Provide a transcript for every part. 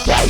Hi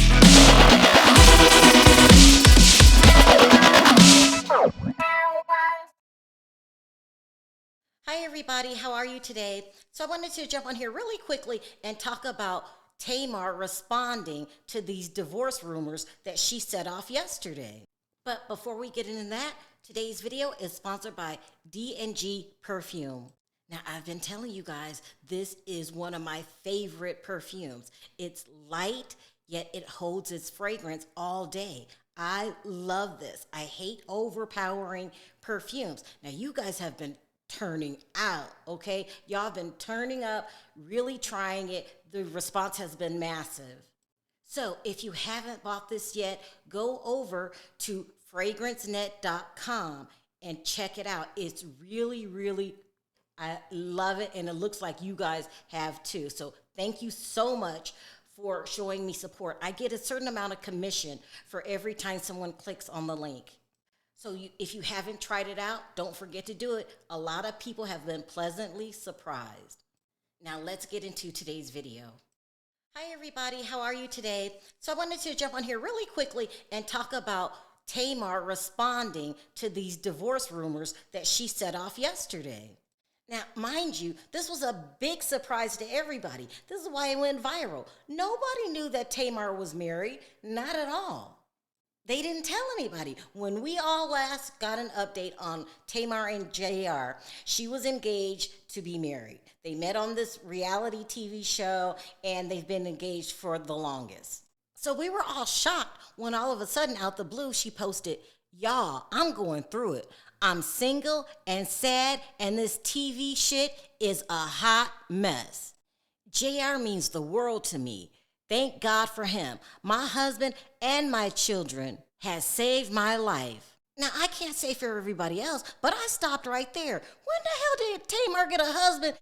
everybody, how are you today? So I wanted to jump on here really quickly and talk about Tamar responding to these divorce rumors that she set off yesterday. But before we get into that, today's video is sponsored by D&G Perfume. Now, I've been telling you guys, this is one of my favorite perfumes. It's light, yet it holds its fragrance all day. I love this. I hate overpowering perfumes. Now, you guys have been turning out, okay? Y'all have been turning up, really trying it. The response has been massive. So if you haven't bought this yet, go over to fragrancenet.com and check it out. It's really, I love it, and it looks like you guys have too. So thank you so much for showing me support. I get a certain amount of commission for every time someone clicks on the link. So if you haven't tried it out, don't forget to do it. A lot of people have been pleasantly surprised. Now let's get into today's video. Hi everybody, how are you today? So I wanted to jump on here really quickly and talk about Tamar responding to these divorce rumors that she set off yesterday. Now, mind you, this was a big surprise to everybody. This is why it went viral. Nobody knew that Tamar was married, not at all. They didn't tell anybody. When we all last got an update on Tamar and JR, she was engaged to be married. They met on this reality TV show, and they've been engaged for the longest. So we were all shocked when all of a sudden, out the blue, she posted, "Y'all, I'm going through it. I'm single and sad, and this TV shit is a hot mess. JR means the world to me. Thank God for him. My husband and my children has saved my life." Now, I can't say for everybody else, but I stopped right there. When the hell did Tamar get a husband?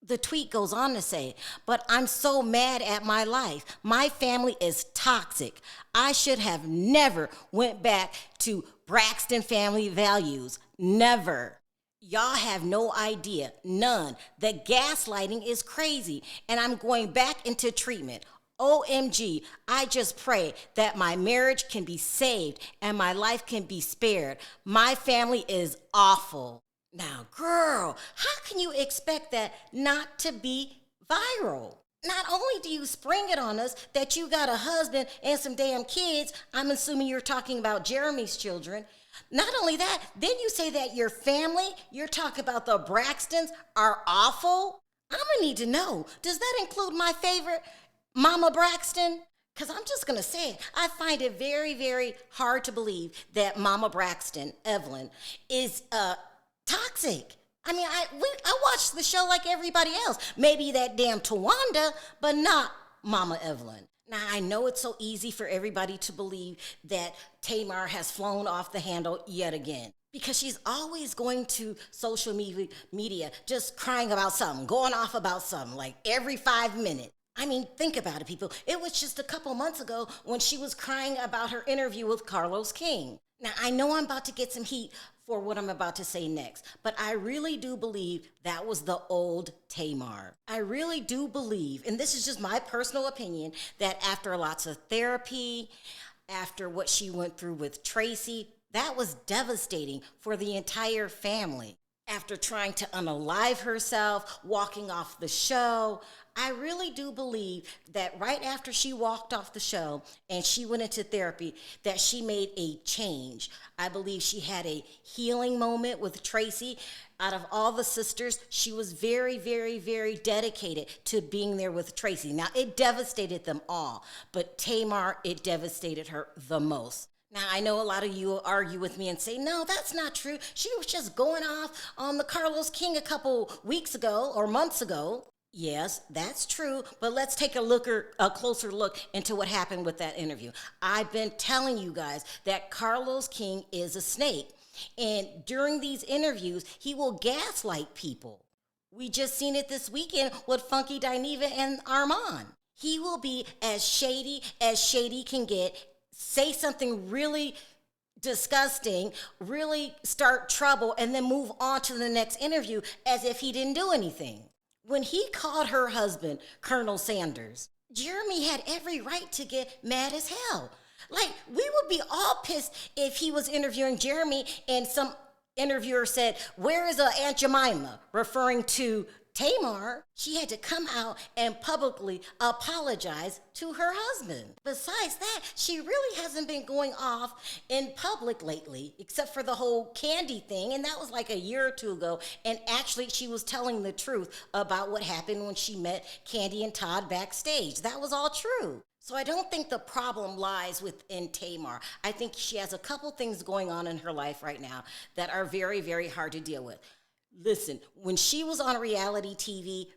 The tweet goes on to say, "But I'm so mad at my life. My family is toxic. I should have never went back to Braxton family values. Never. Y'all have no idea, none. The gaslighting is crazy, and I'm going back into treatment. OMG, I just pray that my marriage can be saved and my life can be spared. My family is awful." Now, girl, how can you expect that not to be viral? Not only do you spring it on us that you got a husband and some damn kids, I'm assuming you're talking about Jeremy's children. Not only that, then you say that your family, you're talking about the Braxtons, are awful. I'm gonna need to know, does that include my favorite, Mama Braxton? Because I'm just gonna say it, I find it very hard to believe that Mama Braxton, Evelyn, is toxic. I mean, I watch the show like everybody else. Maybe that damn Tawanda, but not Mama Evelyn. Now, I know it's so easy for everybody to believe that Tamar has flown off the handle yet again, because she's always going to social media just crying about something, going off about something, like every 5 minutes. I mean, think about it, people. It was just a couple months ago when she was crying about her interview with Carlos King. Now, I know I'm about to get some heat for what I'm about to say next, but I really do believe that was the old Tamar. I really do believe, and this is just my personal opinion, that after lots of therapy, after what she went through with Tracy, that was devastating for the entire family. After trying to unalive herself, walking off the show, I really do believe that right after she walked off the show and she went into therapy, that she made a change. I believe she had a healing moment with Tracy. Out of all the sisters, she was very dedicated to being there with Tracy. Now, it devastated them all, but Tamar, it devastated her the most. Now, I know a lot of you will argue with me and say, no, that's not true. She was just going off on the Carlos King a couple weeks ago or months ago. Yes, that's true, but let's take a closer look into what happened with that interview. I've been telling you guys that Carlos King is a snake, and during these interviews, he will gaslight people. We just seen it this weekend with Funky Dineva and Armand. He will be as shady can get, say something really disgusting, really start trouble, and then move on to the next interview as if he didn't do anything. When he called her husband Colonel Sanders, Jeremy had every right to get mad as hell. Like, we would be all pissed if he was interviewing Jeremy and some interviewer said, "Where is Aunt Jemima?" referring to Tamar. She had to come out and publicly apologize to her husband. Besides that, she really hasn't been going off in public lately, except for the whole Candy thing, and that was like a year or two ago. And actually, she was telling the truth about what happened when she met Candy and Todd backstage. That was all true. So I don't think the problem lies within Tamar. I think she has a couple things going on in her life right now that are very, very hard to deal with. Listen, when she was on reality TV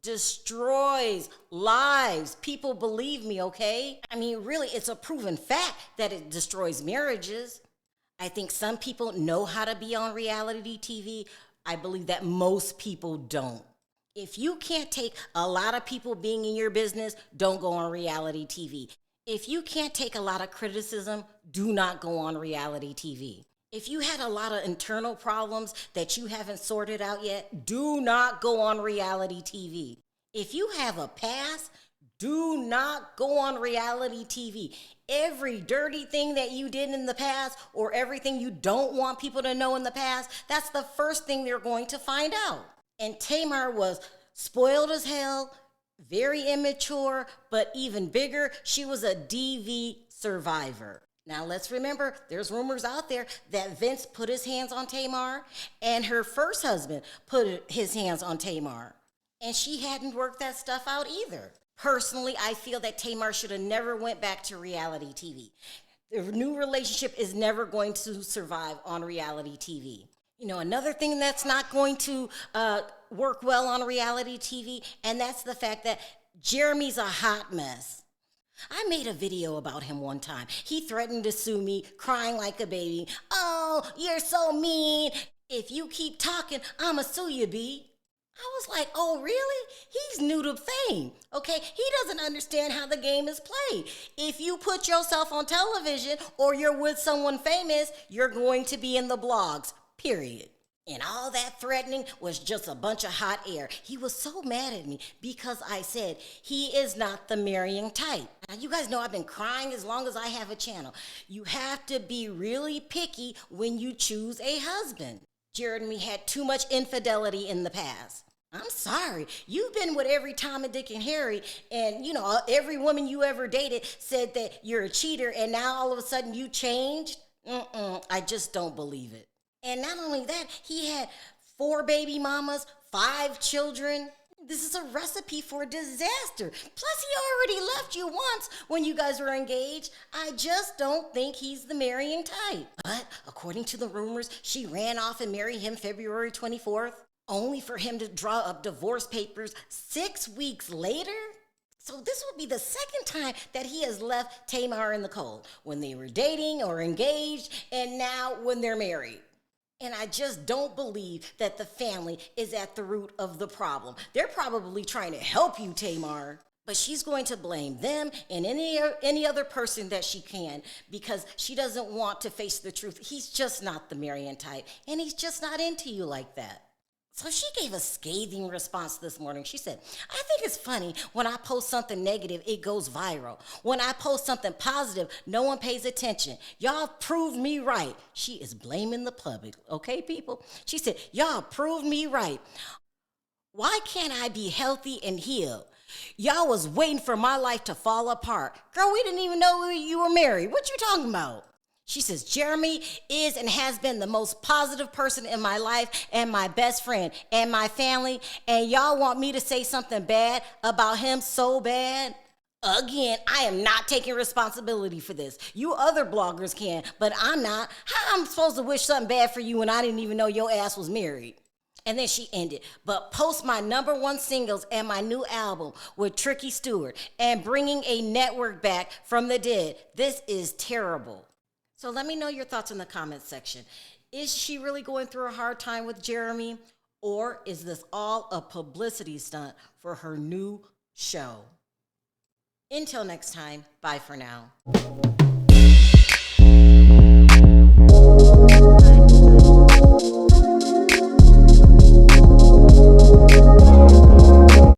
destroys lives. People believe me, okay? I mean, really, it's a proven fact that it destroys marriages. I think some people know how to be on reality TV. I believe that most people don't. If you can't take a lot of people being in your business, don't go on reality TV. If you can't take a lot of criticism, do not go on reality TV. If you had a lot of internal problems that you haven't sorted out yet, do not go on reality TV. If you have a past, do not go on reality TV. Every dirty thing that you did in the past or everything you don't want people to know in the past, that's the first thing they're going to find out. And Tamar was spoiled as hell, very immature, but even bigger, she was a DV survivor. Now, let's remember, there's rumors out there that Vince put his hands on Tamar and her first husband put his hands on Tamar. And she hadn't worked that stuff out either. Personally, I feel that Tamar should have never went back to reality TV. The new relationship is never going to survive on reality TV. You know, another thing that's not going to work well on reality TV, and that's the fact that Jeremy's a hot mess. I made a video about him one time. He threatened to sue me, crying like a baby. "Oh, you're so mean. If you keep talking, I'ma sue you, B." I was like, oh, really? He's new to fame, okay? He doesn't understand how the game is played. If you put yourself on television or you're with someone famous, you're going to be in the blogs, period. And all that threatening was just a bunch of hot air. He was so mad at me because I said he is not the marrying type. Now, you guys know I've been crying as long as I have a channel. You have to be really picky when you choose a husband. Jeremy had too much infidelity in the past. I'm sorry. You've been with every Tom and Dick and Harry, and every woman you ever dated said that you're a cheater, and now all of a sudden you changed? I just don't believe it. And not only that, he had 4 baby mamas, 5 children. This is a recipe for disaster. Plus, he already left you once when you guys were engaged. I just don't think he's the marrying type. But according to the rumors, she ran off and married him February 24th, only for him to draw up divorce papers 6 weeks later. So this would be the second time that he has left Tamar in the cold, when they were dating or engaged, and now when they're married. And I just don't believe that the family is at the root of the problem. They're probably trying to help you, Tamar, but she's going to blame them and any other person that she can because she doesn't want to face the truth. He's just not the marrying type, and he's just not into you like that. So she gave a scathing response this morning. She said, "I think it's funny when I post something negative, it goes viral. When I post something positive, no one pays attention. Y'all proved me right." She is blaming the public, okay, people? She said, "Y'all proved me right. Why can't I be healthy and healed? Y'all was waiting for my life to fall apart. Girl, we didn't even know you were married. What you talking about?" She says, "Jeremy is and has been the most positive person in my life and my best friend and my family, and y'all want me to say something bad about him so bad?" Again, I am not taking responsibility for this. You other bloggers can, but I'm not. How am I supposed to wish something bad for you when I didn't even know your ass was married? And then she ended, "But post my #1 singles and my new album with Tricky Stewart and bringing a network back from the dead. This is terrible." So let me know your thoughts in the comments section. Is she really going through a hard time with Jeremy? Or is this all a publicity stunt for her new show? Until next time, bye for now.